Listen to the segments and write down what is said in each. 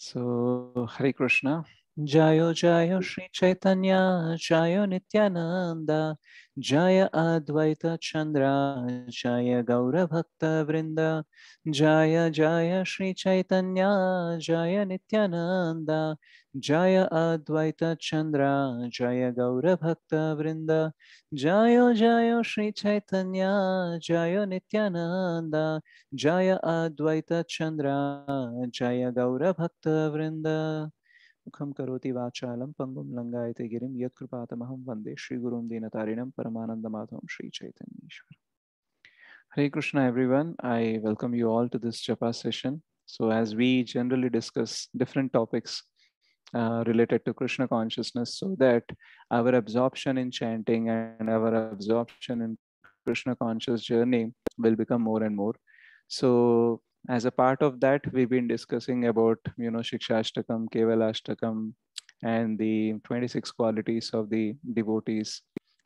So, Hare Krishna. Jayo Jayo Sri Chaitanya, Jayo Nityananda, Jaya Advaita Chandra, Jaya Gaura Bhakta Vrinda, Jaya Jaya Sri Chaitanya, Jaya Nityananda, Jaya Advaita Chandra, Jaya Gaura Bhakta Vrinda, Jayo Jayo Sri Chaitanya, Jaya Nityananda, Jaya Advaita Chandra, Jaya Gaura Bhakta Vrinda. Mukham karoti vachalam pangum langayate girim yat kripatamaham vande Shri Gurum Dinatarinam Paramanandamadham Shri Chaitanya Ishwar. Hare Krishna everyone. I welcome you all to this Japa session. So as we generally discuss different topics related to Krishna consciousness so that our absorption in chanting and our absorption in Krishna conscious journey will become more and more. So as a part of that, we've been discussing about, Shikshashtakam, Kevalashtakam, and the 26 qualities of the devotees.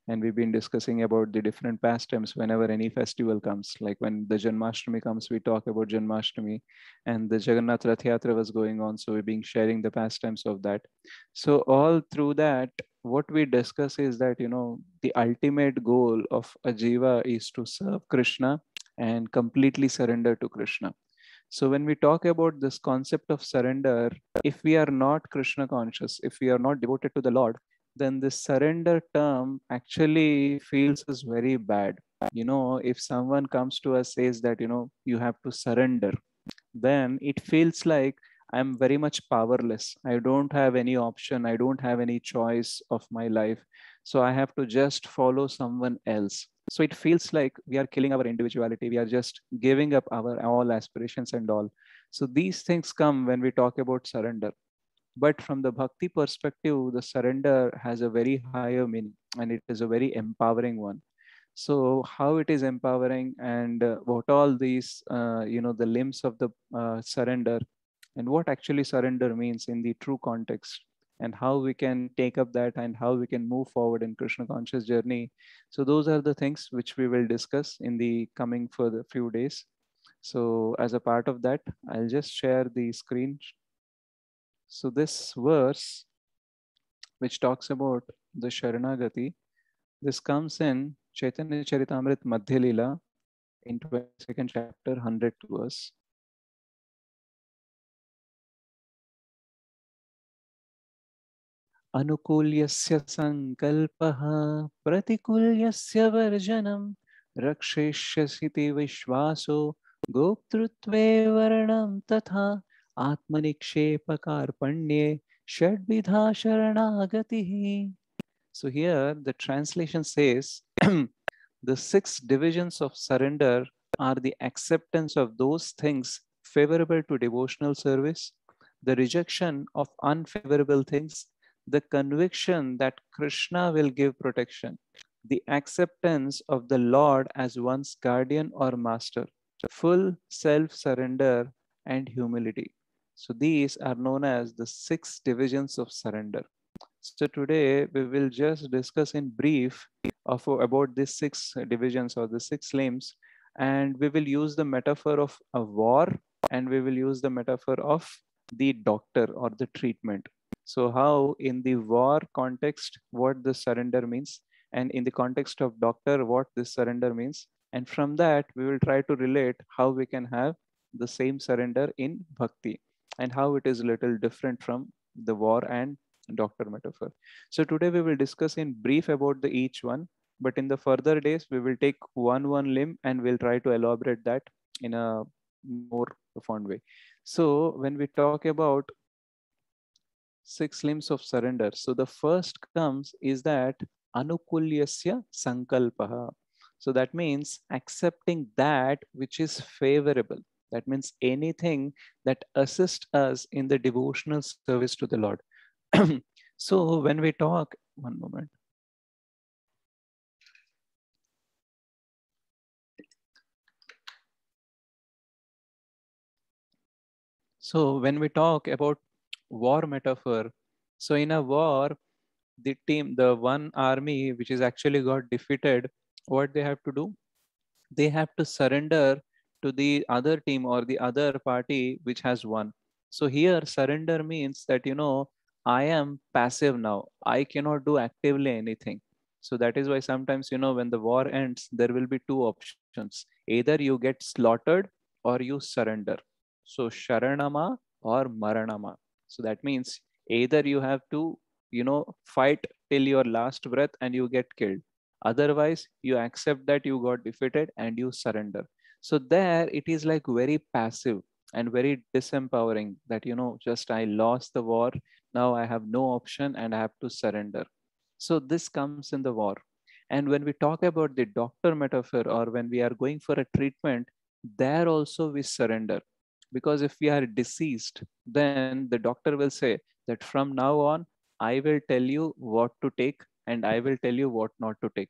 And we've been discussing about the different pastimes whenever any festival comes. Like when the Janmashtami comes, we talk about Janmashtami, and the Jagannath Rath Yatra was going on. So we've been sharing the pastimes of that. So all through that, what we discuss is that, the ultimate goal of a jiva is to serve Krishna and completely surrender to Krishna. So when we talk about this concept of surrender, if we are not Krishna conscious, if we are not devoted to the Lord, then this surrender term actually feels us very bad. If someone comes to us says that, you have to surrender, then it feels like I'm very much powerless. I don't have any option. I don't have any choice of my life. So I have to just follow someone else. So it feels like we are killing our individuality. We are just giving up our all aspirations and all. So these things come when we talk about surrender. But from the bhakti perspective, the surrender has a very higher meaning and it is a very empowering one. So how it is empowering and what all these, the limbs of the surrender and what actually surrender means in the true context and how we can take up that and how we can move forward in Krishna conscious journey. So those are the things which we will discuss in the coming further few days. So as a part of that, I'll just share the screen. So this verse, which talks about the Sharanagati, this comes in Chaitanya Charitamrit Madhya Lila in 22nd chapter, 100th verse. Anukulyasya sankalpaha pratikulyasya varjanam rakshishyasiti vishvaso goptrutve varanam tatha atmanikshepakarpanye shadvidha sharanagatihi. So here the translation says the 6 divisions of surrender are the acceptance of those things favorable to devotional service, the rejection of unfavorable things, the conviction that Krishna will give protection, the acceptance of the Lord as one's guardian or master, full self surrender, and humility. So these are known as the 6 divisions of surrender. So today we will just discuss in brief about these 6 divisions or the 6 limbs, and we will use the metaphor of a war and we will use the metaphor of the doctor or the treatment. So how in the war context what the surrender means, and in the context of doctor what this surrender means, and from that we will try to relate how we can have the same surrender in bhakti and how it is a little different from the war and doctor metaphor. So today we will discuss in brief about the each one, but in the further days we will take one limb and we'll try to elaborate that in a more profound way. So when we talk about 6 limbs of surrender, so the first comes is that anukulyasya sankalpaha. So that means accepting that which is favorable. That means anything that assists us in the devotional service to the Lord. So when we talk, one moment. So when we talk about war metaphor, so in a war, the one army which is actually got defeated, what they have to do? They have to surrender to the other team or the other party which has won. So here surrender means that, I am passive now. I cannot do actively anything. So that is why sometimes, when the war ends, there will be two options. Either you get slaughtered or you surrender. So Sharanama or Maranama. So that means either you have to, fight till your last breath and you get killed. Otherwise, you accept that you got defeated and you surrender. So there it is like very passive and very disempowering that, just I lost the war. Now I have no option and I have to surrender. So this comes in the war. And when we talk about the doctor metaphor, or when we are going for a treatment, there also we surrender. Because if we are deceased, then the doctor will say that from now on, I will tell you what to take and I will tell you what not to take.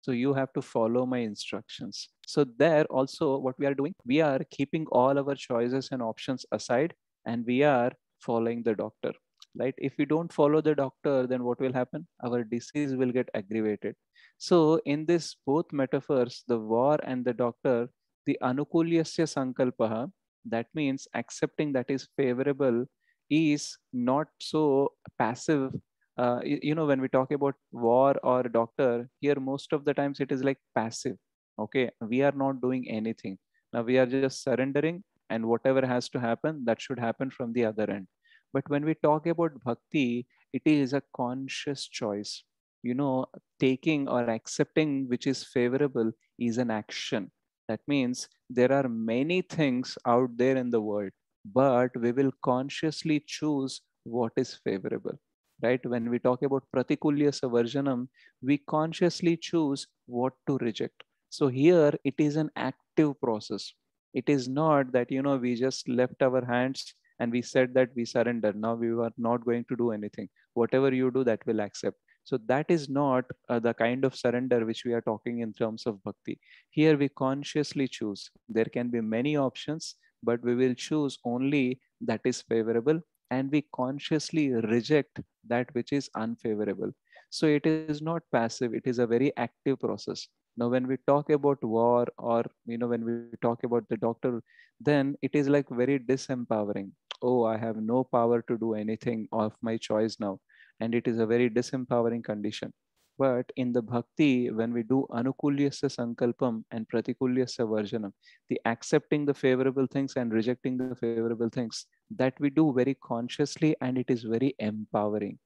So you have to follow my instructions. So there also what we are doing, we are keeping all our choices and options aside, and we are following the doctor. Right? If we don't follow the doctor, then what will happen? Our disease will get aggravated. So in this both metaphors, the war and the doctor, the anukulyasya sankalpaha, that means accepting that is favorable, is not so passive. When we talk about war or doctor, here most of the times it is like passive. Okay, we are not doing anything. Now we are just surrendering, and whatever has to happen, that should happen from the other end. But when we talk about bhakti, it is a conscious choice. You know, taking or accepting which is favorable is an action. That means there are many things out there in the world, but we will consciously choose what is favorable. Right? When we talk about pratikulya savarjanam, we consciously choose what to reject. So here it is an active process. It is not that, we just left our hands and we said that we surrender. Now we are not going to do anything. Whatever you do, that will accept. So that is not the kind of surrender which we are talking in terms of bhakti. Here we consciously choose. There can be many options, but we will choose only that is favorable, and we consciously reject that which is unfavorable. So it is not passive, it is a very active process. Now when we talk about war, or when we talk about the doctor, then it is like very disempowering. Oh, I have no power to do anything of my choice now, and it is a very disempowering condition. But in the bhakti, when we do anukulyasya sankalpam and pratikulyasya varjanam, the accepting the favorable things and rejecting the favorable things, that we do very consciously, and it is very empowering,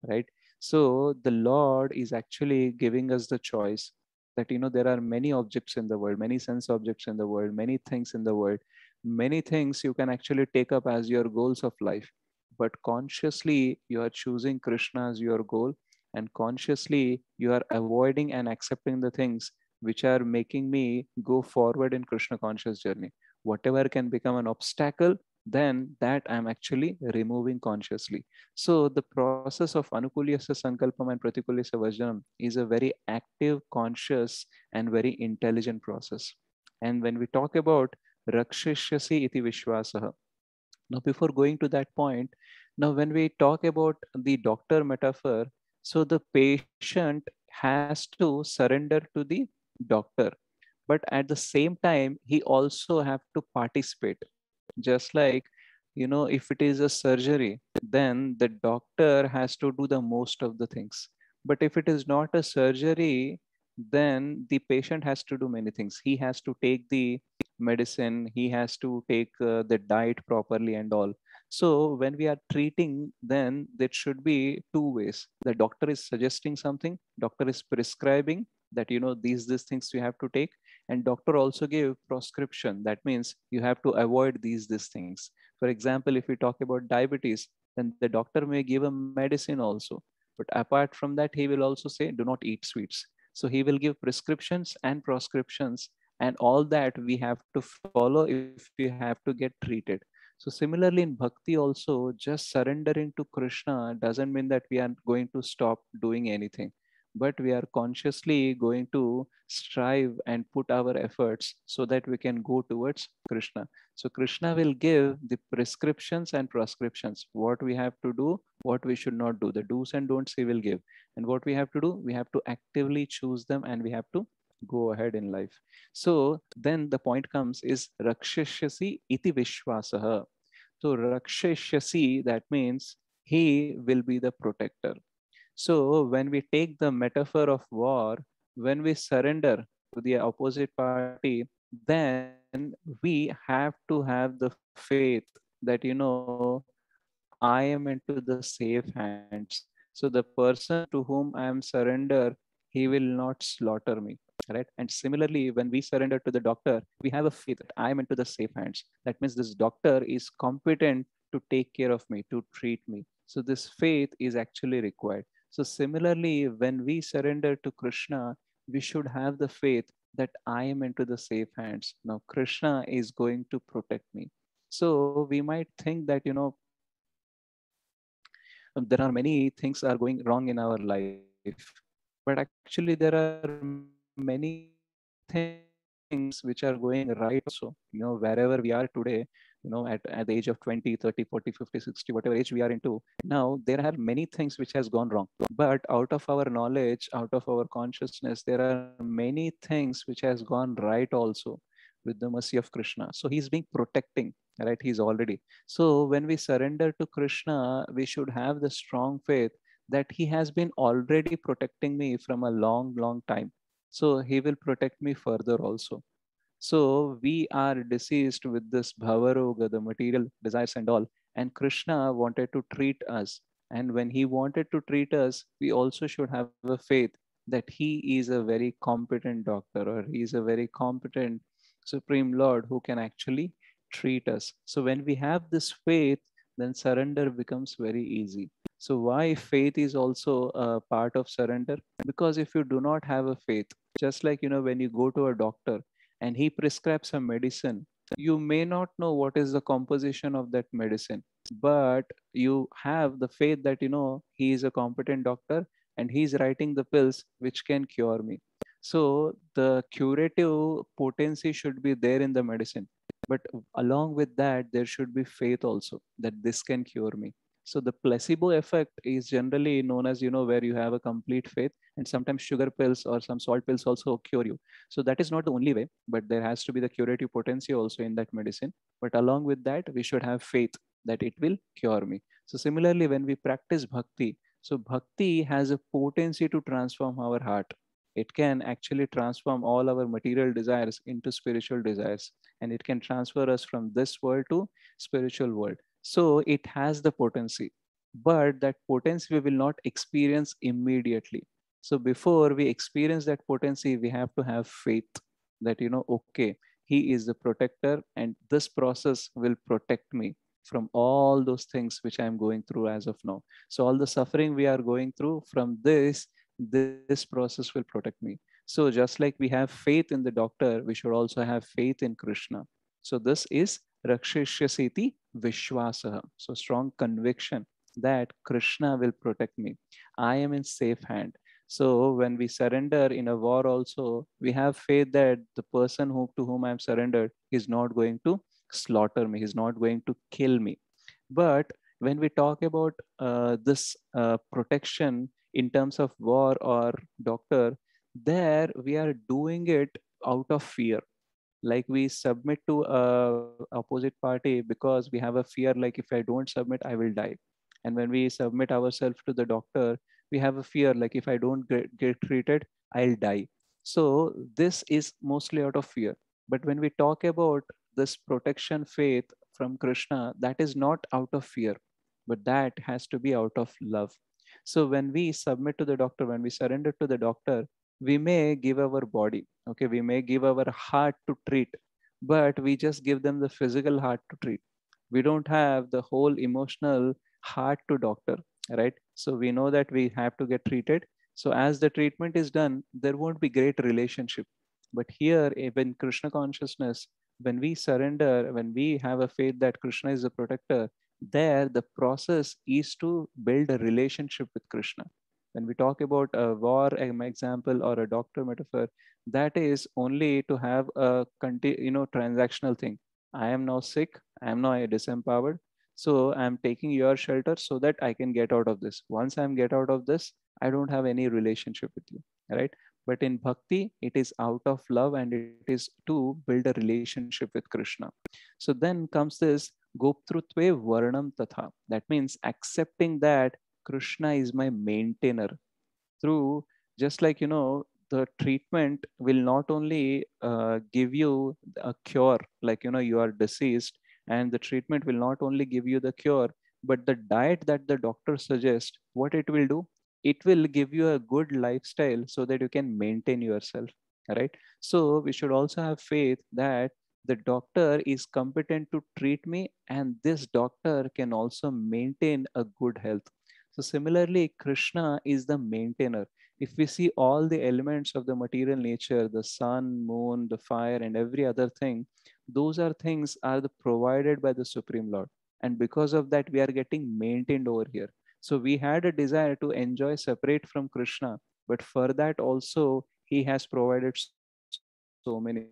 right? So the Lord is actually giving us the choice that, there are many objects in the world, many sense objects in the world, many things in the world, many things you can actually take up as your goals of life. But consciously, you are choosing Krishna as your goal, and consciously, you are avoiding and accepting the things which are making me go forward in Krishna conscious journey. Whatever can become an obstacle, then that I'm actually removing consciously. So the process of Anukulyasya Sankalpam and Pratikulyasya Vajanam is a very active, conscious, and very intelligent process. And when we talk about Rakshishyasi iti Vishwasaha, now before going to that point, now when we talk about the doctor metaphor, so the patient has to surrender to the doctor, but at the same time, he also have to participate. Just like, if it is a surgery, then the doctor has to do the most of the things. But if it is not a surgery, then the patient has to do many things. He has to take the medicine, he has to take the diet properly and all. So when we are treating, then there should be two ways. The doctor is suggesting something, doctor is prescribing that, these things you have to take, and doctor also give prescription. That means you have to avoid these things. For example, if we talk about diabetes, then the doctor may give a medicine also, but apart from that, he will also say do not eat sweets. So he will give prescriptions and prescriptions, and all that we have to follow if we have to get treated. So similarly in bhakti also, just surrendering to Krishna doesn't mean that we are going to stop doing anything, but we are consciously going to strive and put our efforts so that we can go towards Krishna. So Krishna will give the prescriptions and prescriptions, what we have to do, what we should not do, the do's and don'ts he will give. And what we have to do, we have to actively choose them, and we have to go ahead in life. So then the point comes is Rakshishyasi iti Vishwasaha. So Rakshishyasi, that means he will be the protector. So when we take the metaphor of war, when we surrender to the opposite party, then we have to have the faith that, I am into the safe hands. So the person to whom I am surrender, he will not slaughter me. Right. And similarly, when we surrender to the doctor, we have a faith that I am into the safe hands. That means this doctor is competent to take care of me, to treat me. So this faith is actually required. So similarly, when we surrender to Krishna, we should have the faith that I am into the safe hands. Now Krishna is going to protect me. So we might think that, there are many things are going wrong in our life, but actually there are many things which are going right also. Wherever we are today, at the age of 20, 30, 40, 50, 60, whatever age we are into, now there are many things which has gone wrong. But out of our knowledge, out of our consciousness, there are many things which has gone right also with the mercy of Krishna. So he's being protecting, right? He's already. So when we surrender to Krishna, we should have the strong faith that he has been already protecting me from a long, long time. So he will protect me further also. So we are deceased with this bhavaroga, the material desires and all. And Krishna wanted to treat us. And when he wanted to treat us, we also should have a faith that he is a very competent doctor, or he is a very competent Supreme Lord who can actually treat us. So when we have this faith, then surrender becomes very easy. So why faith is also a part of surrender? Because if you do not have a faith, just like, when you go to a doctor and he prescribes a medicine, you may not know what is the composition of that medicine, but you have the faith that, he is a competent doctor and he's writing the pills which can cure me. So the curative potency should be there in the medicine, but along with that, there should be faith also that this can cure me. So the placebo effect is generally known as, where you have a complete faith, and sometimes sugar pills or some salt pills also cure you. So that is not the only way, but there has to be the curative potency also in that medicine. But along with that, we should have faith that it will cure me. So similarly, when we practice bhakti, so bhakti has a potency to transform our heart. It can actually transform all our material desires into spiritual desires, and it can transfer us from this world to spiritual world. So it has the potency, but that potency we will not experience immediately. So before we experience that potency, we have to have faith that, okay, he is the protector and this process will protect me from all those things which I am going through as of now. So all the suffering we are going through from this process will protect me. So just like we have faith in the doctor, we should also have faith in Krishna. So this is Rakshishyasiti Vishwasaha. So strong conviction that Krishna will protect me. I am in safe hand. So when we surrender in a war also, we have faith that the person to whom I am surrendered is not going to slaughter me. He's not going to kill me. But when we talk about this protection in terms of war or doctor, there we are doing it out of fear. Like we submit to a opposite party because we have a fear, like if I don't submit, I will die. And when we submit ourselves to the doctor, we have a fear, like if I don't get treated, I'll die. So this is mostly out of fear. But when we talk about this protection faith from Krishna, that is not out of fear, but that has to be out of love. So when we submit to the doctor, when we surrender to the doctor, we may give our body, okay, we may give our heart to treat, but we just give them the physical heart to treat. We don't have the whole emotional heart to doctor, right? So we know that we have to get treated. So as the treatment is done, there won't be great relationship. But here, when Krishna consciousness, when we surrender, when we have a faith that Krishna is the protector, there the process is to build a relationship with Krishna. When we talk about a war example or a doctor metaphor, that is only to have a transactional thing. I am now sick, I am now disempowered, so I am taking your shelter so that I can get out of this. Once I am get out of this, I don't have any relationship with you, right? But in bhakti, it is out of love and it is to build a relationship with Krishna. So then comes this Goptrutve Varnam Tatha. That means accepting that Krishna is my maintainer through, just like, the treatment will not only give you a cure, like, you are deceased, and the treatment will not only give you the cure, but the diet that the doctor suggests, what it will do, it will give you a good lifestyle so that you can maintain yourself, right? So we should also have faith that the doctor is competent to treat me, and this doctor can also maintain a good health. So similarly, Krishna is the maintainer. If we see all the elements of the material nature, the sun, moon, the fire, and every other thing, those are things are the provided by the Supreme Lord. And because of that, we are getting maintained over here. So we had a desire to enjoy separate from Krishna, but for that also, he has provided so many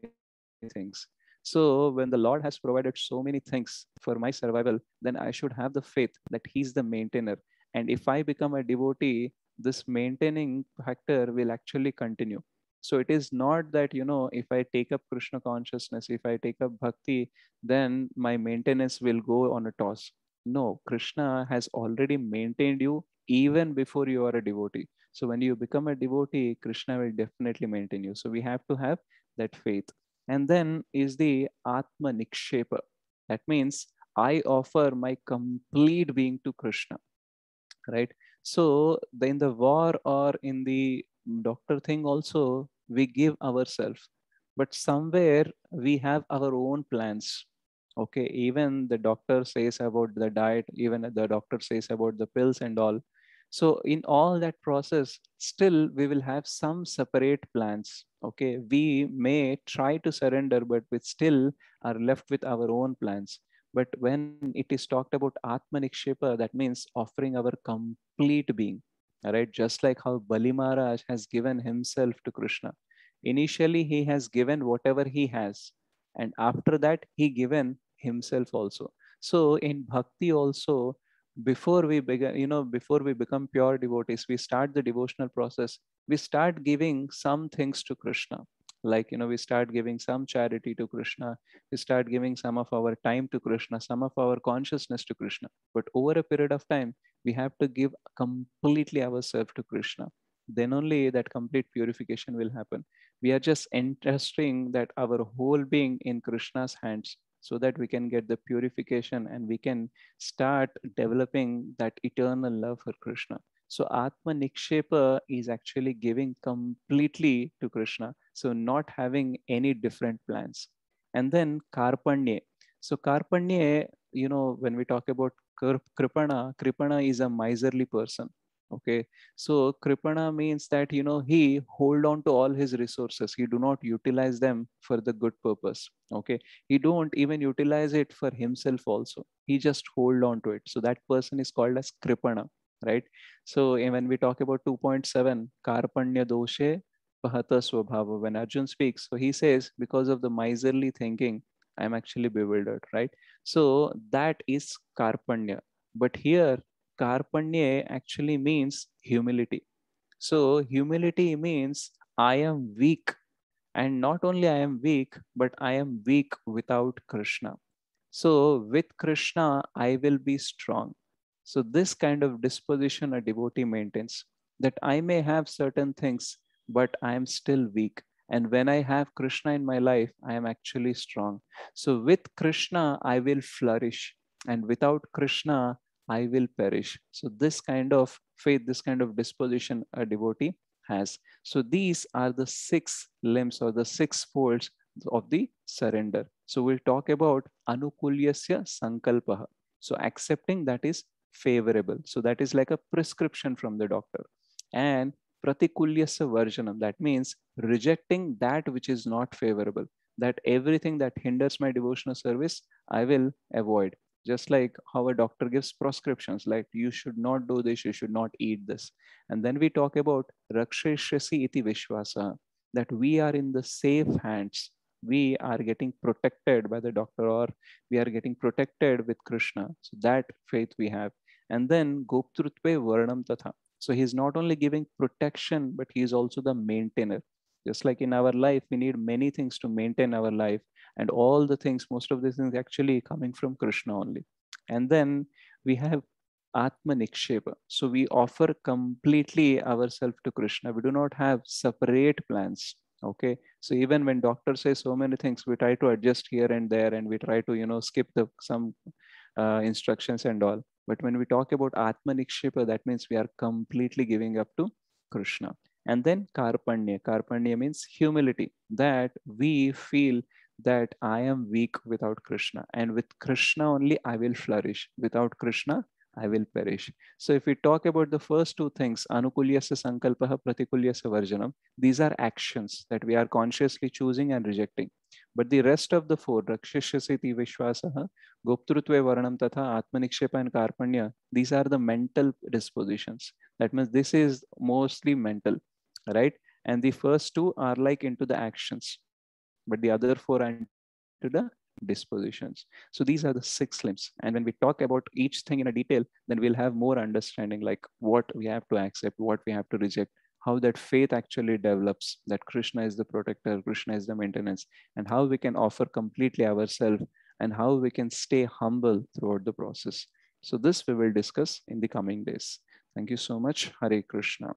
things. So when the Lord has provided so many things for my survival, then I should have the faith that he's the maintainer. And if I become a devotee, this maintaining factor will actually continue. So it is not that, if I take up Krishna consciousness, if I take up bhakti, then my maintenance will go on a toss. No, Krishna has already maintained you even before you are a devotee. So when you become a devotee, Krishna will definitely maintain you. So we have to have that faith. And then is the Atma Nikshepa. That means I offer my complete being to Krishna, right? So in the war or in the doctor thing also, we give ourselves, but somewhere we have our own plans. Okay, even the doctor says about the diet, even the doctor says about the pills and all. So in all that process, still we will have some separate plans. Okay, we may try to surrender, but we still are left with our own plans. But when it is talked about Atma Nikshepa, that means offering our complete being. All right, just like how Bali Maharaj has given himself to Krishna. Initially, he has given whatever he has, and after that, he given himself also. So in bhakti also, before we begin, before we become pure devotees, we start the devotional process. We start giving some things to Krishna, like, we start giving some charity to Krishna, we start giving some of our time to Krishna, some of our consciousness to Krishna. But over a period of time, we have to give completely ourselves to Krishna. Then only that complete purification will happen. We are just entrusting that our whole being in Krishna's hands so that we can get the purification and we can start developing that eternal love for Krishna. So Atma Nikshepa is actually giving completely to Krishna. So not having any different plans. And then Karpanye. So Karpanye, when we talk about Kripana is a miserly person. Okay. So Kripana means that, he hold on to all his resources. He do not utilize them for the good purpose. Okay. He don't even utilize it for himself also. He just hold on to it. So that person is called as Kripana, right? So when we talk about 2.7, Karpanya doshe Pahata Swabhava, when Arjun speaks, so he says, because of the miserly thinking, I'm actually bewildered, right? So that is Karpanya. But here, Karpanya actually means humility. So humility means I am weak. And not only I am weak, but I am weak without Krishna. So with Krishna, I will be strong. So this kind of disposition a devotee maintains, that I may have certain things, but I am still weak. And when I have Krishna in my life, I am actually strong. So with Krishna, I will flourish. And without Krishna, I will perish. So this kind of faith, this kind of disposition a devotee has. So these are the six limbs or the six folds of the surrender. So we'll talk about anukulyasya sankalpaha. So accepting that is favorable. So that is like a prescription from the doctor. And pratikulyasya varjanam, that means rejecting that which is not favorable. That everything that hinders my devotional service, I will avoid. Just like how a doctor gives prescriptions, like you should not do this, you should not eat this. And then we talk about rakshashrasi iti vishwasa, that we are in the safe hands. We are getting protected by the doctor, or we are getting protected with Krishna. So that faith we have. And then Goptrutve Varnam Tatha. So he's not only giving protection, but he is also the maintainer. Just like in our life, we need many things to maintain our life. And all the things, most of these things actually coming from Krishna only. And then we have Atma Nikshepa. So we offer completely ourselves to Krishna. We do not have separate plans. Okay. So even when doctor says so many things, we try to adjust here and there, and we try to, skip some instructions and all. But when we talk about Atma Nikshepa, that means we are completely giving up to Krishna. And then Karpanya. Karpanya means humility, that we feel that I am weak without Krishna. And with Krishna only I will flourish. Without Krishna, I will perish. So if we talk about the first two things, Anukulyasya Sankalpaha, Pratikulyasya Varjanam, these are actions that we are consciously choosing and rejecting. But the rest of the four, Rakshishyasiti Vishwasaha, Goptrutve Varanam Tatha, Atmanikshepa and Karpanya, these are the mental dispositions. That means this is mostly mental, right? And the first two are like into the actions, but the other four are into the dispositions. So these are the six limbs. And when we talk about each thing in a detail, then we'll have more understanding, like what we have to accept, what we have to reject, how that faith actually develops, that Krishna is the protector, Krishna is the maintenance, and how we can offer completely ourselves, and how we can stay humble throughout the process. So this we will discuss in the coming days. Thank you so much. Hare Krishna.